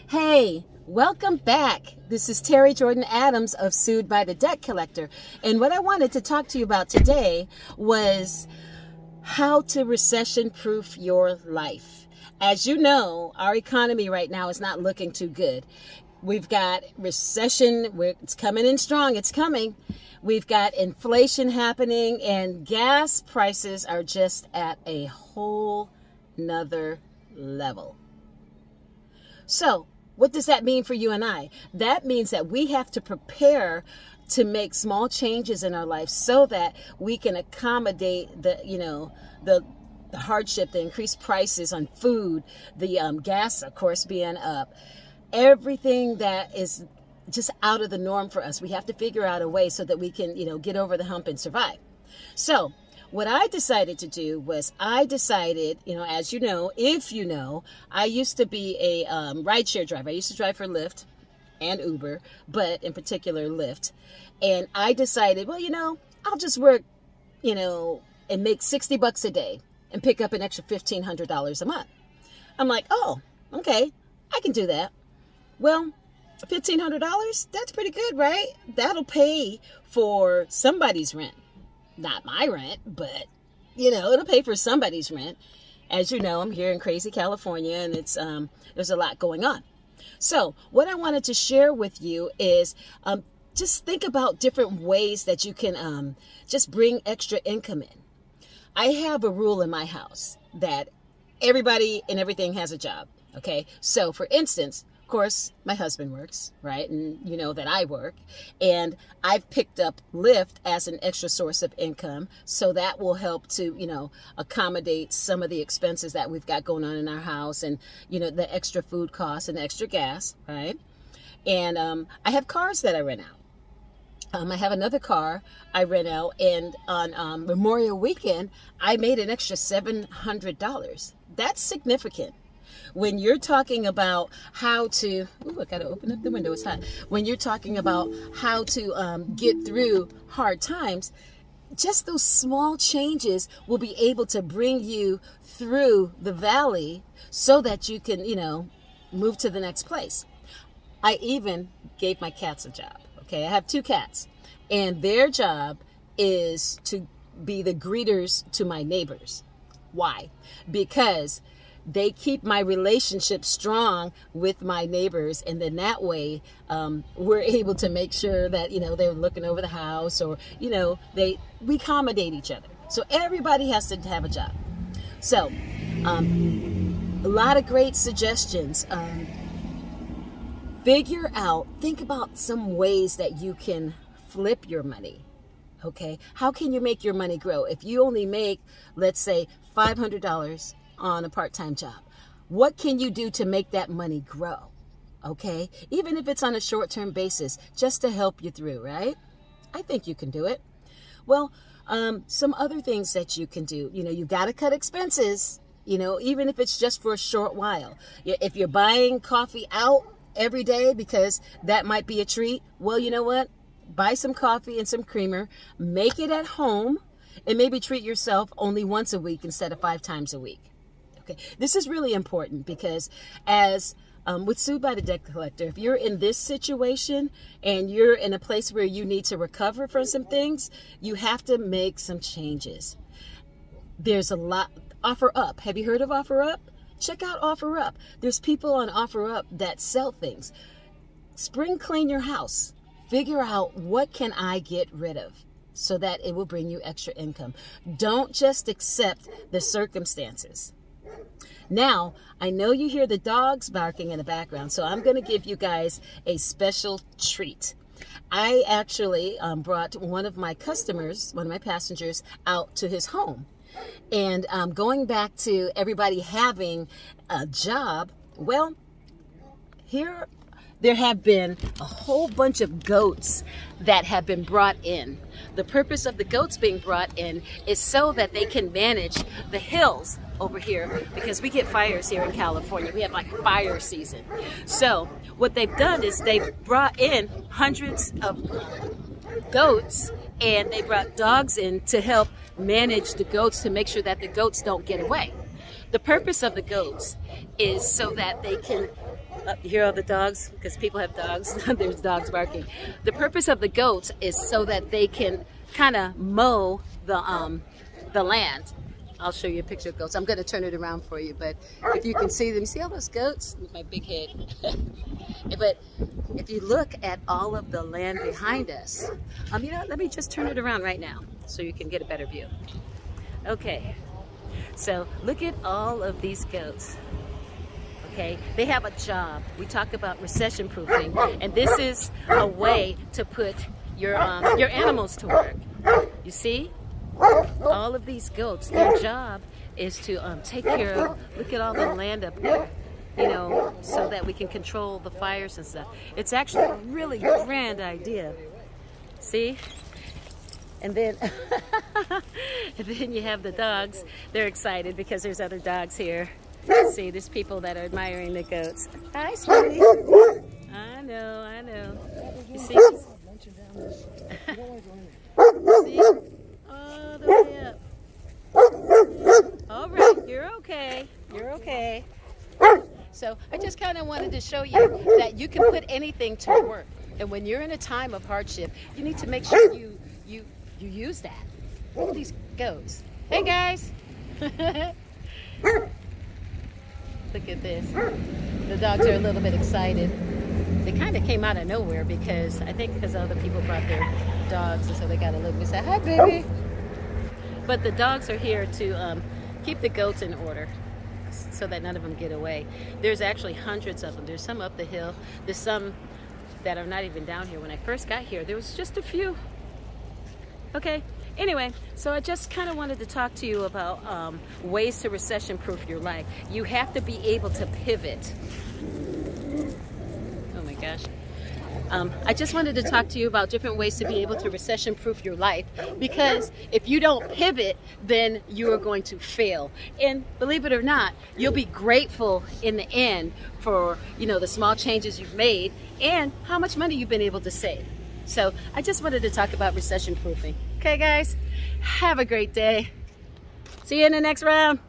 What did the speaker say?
Hey, welcome back. This is Terry Jordan Adams of Sued by the Debt Collector. And what I wanted to talk to you about today was how to recession-proof your life. As you know, our economy right now is not looking too good. We've got recession, it's coming in strong, it's coming. We've got inflation happening, and gas prices are just at a whole nother level. So, what does that mean for you and I? That means that we have to prepare to make small changes in our life so that we can accommodate the hardship, the increased prices on food, the gas, of course, being up. Everything that is just out of the norm for us. We have to figure out a way so that we can, get over the hump and survive. So what I decided to do was as you know, if you know, I used to be a rideshare driver. I used to drive for Lyft and Uber, but in particular Lyft. And I decided, I'll just work, and make $60 a day and pick up an extra $1,500 a month. I'm like, oh, okay, I can do that. Well, $1,500, that's pretty good, right? That'll pay for somebody's rent. Not my rent, but, it'll pay for somebody's rent. As you know, I'm here in crazy California, and it's there's a lot going on. So what I wanted to share with you is just think about different ways that you can just bring extra income in. I have a rule in my house that everybody and everything has a job, okay? So, for instance, of course, my husband works, right? And you know that I work. And I've picked up Lyft as an extra source of income. So that will help to, accommodate some of the expenses that we've got going on in our house and, the extra food costs and extra gas, right? And I have cars that I rent out. I have another car I rent out. And on Memorial Weekend, I made an extra $700. That's significant. When you're talking about how to, I gotta open up the window, it's hot. When you're talking about how to get through hard times, just those small changes will be able to bring you through the valley so that you can, move to the next place. I even gave my cats a job, okay? I have 2 cats, and their job is to be the greeters to my neighbors. Why? Because they keep my relationship strong with my neighbors, and then that way we're able to make sure that they're looking over the house, or we accommodate each other. So everybody has to have a job. So a lot of great suggestions. Think about some ways that you can flip your money. Okay, how can you make your money grow? If you only make, let's say, $500 on a part-time job, what can you do to make that money grow? Okay, even if it's on a short-term basis, just to help you through, right? I think you can do it. Well, some other things that you can do, you got to cut expenses, even if it's just for a short while. If you're buying coffee out every day because that might be a treat, well, you know what? Buy some coffee and some creamer, make it at home, and maybe treat yourself only once a week instead of 5 times a week. Okay, this is really important because as with Sued by the Debt Collector, if you're in this situation and you're in a place where you need to recover from some things, you have to make some changes. There's a lot. OfferUp. Have you heard of OfferUp? Check out OfferUp. There's people on OfferUp that sell things. Spring clean your house. Figure out, what can I get rid of so that it will bring you extra income. Don't just accept the circumstances. Now, I know you hear the dogs barking in the background, so I'm going to give you guys a special treat. I actually brought one of my customers, one of my passengers, out to his home. And going back to everybody having a job, well, there have been a whole bunch of goats that have been brought in. The purpose of the goats being brought in is so that they can manage the hills over here, because we get fires here in California. We have like fire season. So what they've done is they've brought in hundreds of goats, and they brought dogs in to help manage the goats, to make sure that the goats don't get away. The purpose of the goats is so that they can You hear all the dogs? Because people have dogs. There's dogs barking. The purpose of the goats is so that they can kind of mow the land. I'll show you a picture of goats. I'm going to turn it around for you, but if you can see them, you see all those goats? With my big head. But if you look at all of the land behind us, you know, let me just turn it around right now so you can get a better view. Okay, so look at all of these goats. Okay, they have a job. We talk about recession proofing, and this is a way to put your animals to work. You see? All of these goats, their job is to take care of, look at all the land up there, you know, so that we can control the fires and stuff. It's actually a really grand idea. See? And then, and then you have the dogs. They're excited because there's other dogs here. See, there's people that are admiring the goats. Hi, sweetie. I know. You see? See? All the way up. All right, you're okay. You're okay. So I just kind of wanted to show you that you can put anything to work. And when you're in a time of hardship, you need to make sure you use that. Look at these goats. Hey, guys. Look at this. The dogs are a little bit excited. They kind of came out of nowhere because I think because other people brought their dogs, and so they got a little bit sad. Hi, baby. But the dogs are here to keep the goats in order so that none of them get away. There's actually hundreds of them. There's some up the hill. There's some that are not even down here. When I first got here, there was just a few. Okay. Anyway, so I just kind of wanted to talk to you about ways to recession-proof your life. You have to be able to pivot. Oh my gosh. I just wanted to talk to you about different ways to be able to recession-proof your life, because if you don't pivot, then you are going to fail. And believe it or not, you'll be grateful in the end for, you know, the small changes you've made and how much money you've been able to save. So I just wanted to talk about recession-proofing. Okay, guys, have a great day. See you in the next round.